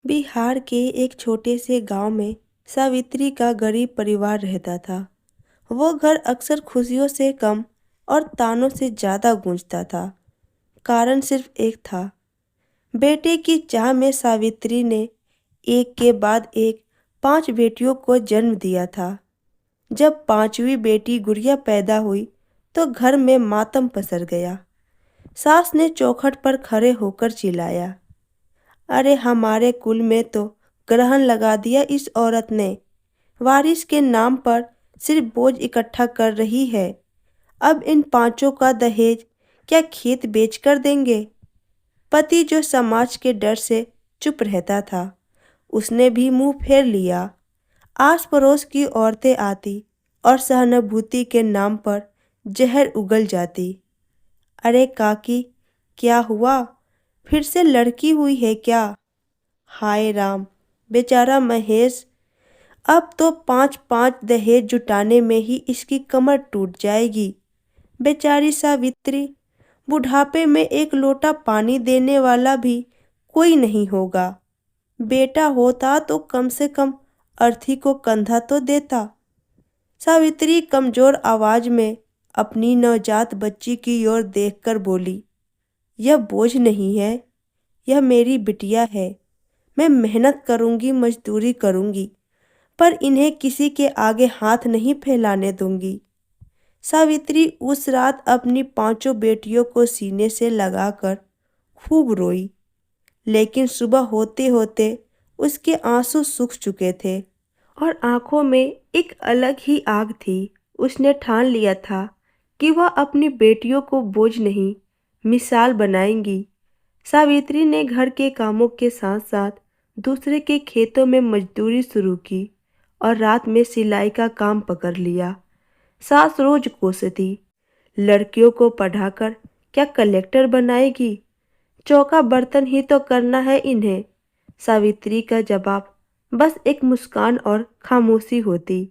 बिहार के एक छोटे से गांव में सावित्री का गरीब परिवार रहता था। वो घर अक्सर खुशियों से कम और तानों से ज्यादा गूंजता था। कारण सिर्फ एक था। बेटे की चाह में सावित्री ने एक के बाद एक 5 बेटियों को जन्म दिया था। जब 5वीं बेटी गुड़िया पैदा हुई तो घर में मातम पसर गया। सास ने चौखट पर खड़े होकर चिल्लाया, अरे हमारे कुल में तो ग्रहण लगा दिया इस औरत ने। वारिस के नाम पर सिर्फ बोझ इकट्ठा कर रही है। अब इन 5 का दहेज क्या खेत बेच कर देंगे? पति जो समाज के डर से चुप रहता था, उसने भी मुंह फेर लिया। आस पड़ोस की औरतें आती और सहानुभूति के नाम पर जहर उगल जाती। अरे काकी, क्या हुआ? फिर से लड़की हुई है क्या? हाय राम, बेचारा महेश। अब तो 5-5 दहेज जुटाने में ही इसकी कमर टूट जाएगी। बेचारी सावित्री, बुढ़ापे में एक लोटा पानी देने वाला भी कोई नहीं होगा। बेटा होता तो कम से कम अर्थी को कंधा तो देता। सावित्री कमजोर आवाज में अपनी नवजात बच्ची की ओर देखकर बोली, यह बोझ नहीं है, यह मेरी बिटिया है। मैं मेहनत करूंगी, मजदूरी करूंगी, पर इन्हें किसी के आगे हाथ नहीं फैलाने दूंगी। सावित्री उस रात अपनी 5 बेटियों को सीने से लगाकर खूब रोई। लेकिन सुबह होते होते उसके आंसू सूख चुके थे और आंखों में एक अलग ही आग थी। उसने ठान लिया था कि वह अपनी बेटियों को बोझ नहीं, मिसाल बनाएंगी। सावित्री ने घर के कामों के साथ साथ दूसरे के खेतों में मजदूरी शुरू की और रात में सिलाई का काम पकड़ लिया। सास रोज कोसती, लड़कियों को पढ़ाकर क्या कलेक्टर बनाएगी? चौका बर्तन ही तो करना है इन्हें। सावित्री का जवाब बस एक मुस्कान और खामोशी होती।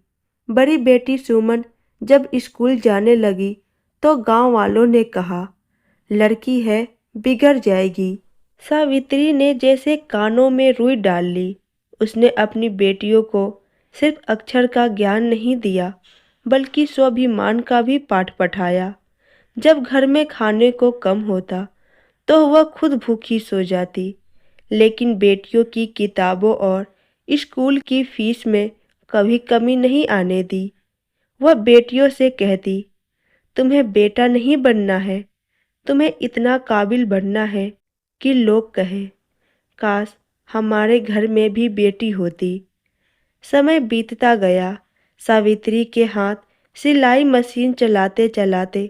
बड़ी बेटी सुमन जब स्कूल जाने लगी तो गांव वालों ने कहा, लड़की है, बिगड़ जाएगी। सावित्री ने जैसे कानों में रुई डाल ली। उसने अपनी बेटियों को सिर्फ अक्षर का ज्ञान नहीं दिया, बल्कि स्वाभिमान का भी पाठ पढ़ाया। जब घर में खाने को कम होता तो वह खुद भूखी सो जाती, लेकिन बेटियों की किताबों और स्कूल की फीस में कभी कमी नहीं आने दी। वह बेटियों से कहती, तुम्हें बेटा नहीं बनना है, तुम्हें इतना काबिल बनना है कि लोग कहें, काश हमारे घर में भी बेटी होती। समय बीतता गया। सावित्री के हाथ सिलाई मशीन चलाते चलाते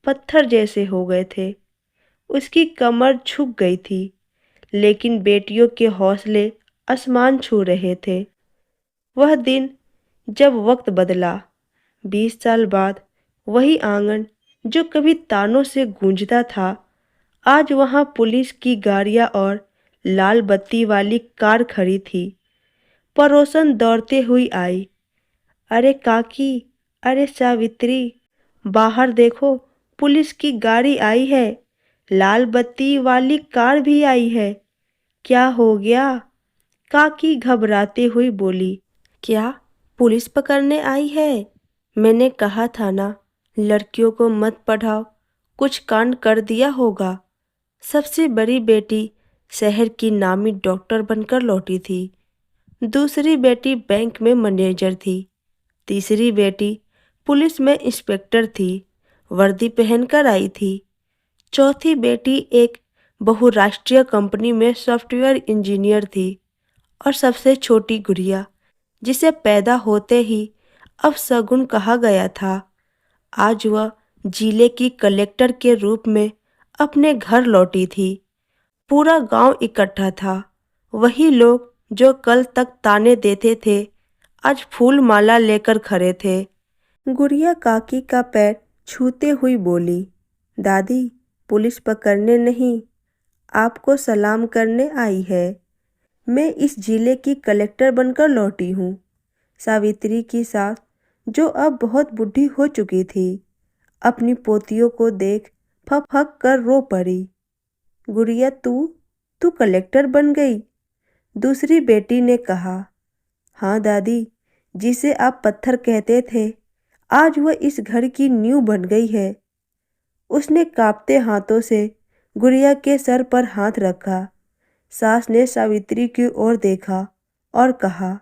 पत्थर जैसे हो गए थे। उसकी कमर झुक गई थी, लेकिन बेटियों के हौसले आसमान छू रहे थे। वह दिन जब वक्त बदला। 20 साल बाद वही आंगन जो कभी तानों से गूंजता था, आज वहां पुलिस की गाड़ियां और लाल बत्ती वाली कार खड़ी थी। पड़ोसन दौड़ते हुई आई, अरे काकी, अरे सावित्री, बाहर देखो, पुलिस की गाड़ी आई है, लाल बत्ती वाली कार भी आई है। क्या हो गया? काकी घबराते हुई बोली, क्या पुलिस पकड़ने आई है? मैंने कहा था ना, लड़कियों को मत पढ़ाओ, कुछ कांड कर दिया होगा। सबसे बड़ी बेटी शहर की नामी डॉक्टर बनकर लौटी थी। दूसरी बेटी बैंक में मैनेजर थी। तीसरी बेटी पुलिस में इंस्पेक्टर थी, वर्दी पहनकर आई थी। चौथी बेटी एक बहुराष्ट्रीय कंपनी में सॉफ्टवेयर इंजीनियर थी। और सबसे छोटी गुड़िया, जिसे पैदा होते ही अपशगुन कहा गया था, आज वह जिले की कलेक्टर के रूप में अपने घर लौटी थी। पूरा गांव इकट्ठा था। वही लोग जो कल तक ताने देते थे, आज फूल माला लेकर खड़े थे। गुड़िया काकी का पैर छूते हुई बोली, दादी, पुलिस पकड़ने नहीं, आपको सलाम करने आई है। मैं इस जिले की कलेक्टर बनकर लौटी हूँ। सावित्री की सास, जो अब बहुत बूढ़ी हो चुकी थी, अपनी पोतियों को देख फक कर रो पड़ी। गुड़िया, तू तू कलेक्टर बन गई? दूसरी बेटी ने कहा, हाँ दादी, जिसे आप पत्थर कहते थे, आज वह इस घर की नींव बन गई है। उसने कांपते हाथों से गुड़िया के सर पर हाथ रखा। सास ने सावित्री की ओर देखा और कहा,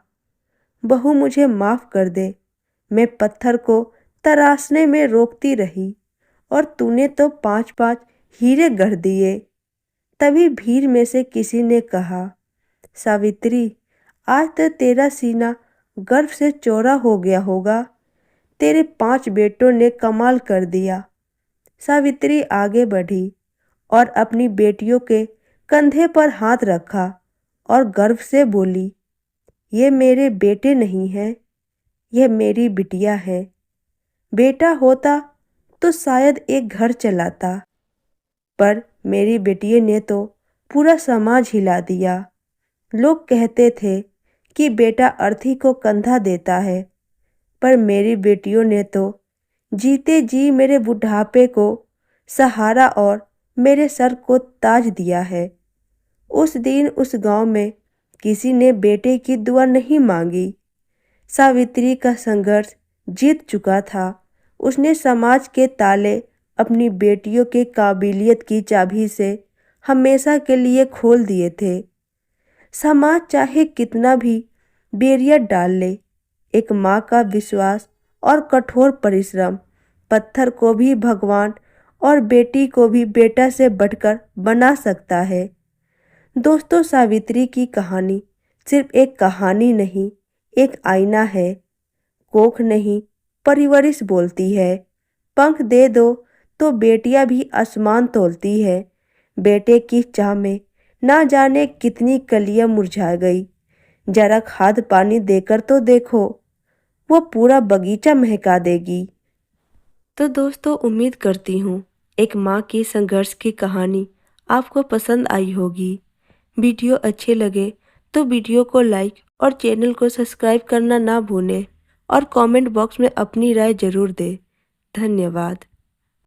बहू मुझे माफ कर दे, मैं पत्थर को तराशने में रोकती रही और तूने तो 5-5 हीरे गढ़ दिए। तभी भीड़ में से किसी ने कहा, सावित्री, आज तो तेरा सीना गर्व से चौड़ा हो गया होगा। तेरे 5 बेटों ने कमाल कर दिया। सावित्री आगे बढ़ी और अपनी बेटियों के कंधे पर हाथ रखा और गर्व से बोली, ये मेरे बेटे नहीं हैं, यह मेरी बिटिया है। बेटा होता तो शायद एक घर चलाता, पर मेरी बेटिए ने तो पूरा समाज हिला दिया। लोग कहते थे कि बेटा अर्थी को कंधा देता है, पर मेरी बेटियों ने तो जीते जी मेरे बुढ़ापे को सहारा और मेरे सर को ताज दिया है। उस दिन उस गांव में किसी ने बेटे की दुआ नहीं मांगी। सावित्री का संघर्ष जीत चुका था। उसने समाज के ताले अपनी बेटियों के काबिलियत की चाबी से हमेशा के लिए खोल दिए थे। समाज चाहे कितना भी बैरियर डाल ले, एक माँ का विश्वास और कठोर परिश्रम पत्थर को भी भगवान और बेटी को भी बेटा से बढ़कर बना सकता है। दोस्तों, सावित्री की कहानी सिर्फ एक कहानी नहीं, एक आईना है। कोख नहीं, परवरिश बोलती है। पंख दे दो तो बेटियां भी आसमान तोलती है। बेटे की चाह में ना जाने कितनी कलियां मुरझा गई। जरा खाद पानी देकर तो देखो, वो पूरा बगीचा महका देगी। तो दोस्तों, उम्मीद करती हूँ एक माँ की संघर्ष की कहानी आपको पसंद आई होगी। वीडियो अच्छे लगे तो वीडियो को लाइक और चैनल को सब्सक्राइब करना ना भूलें और कमेंट बॉक्स में अपनी राय जरूर दें। धन्यवाद।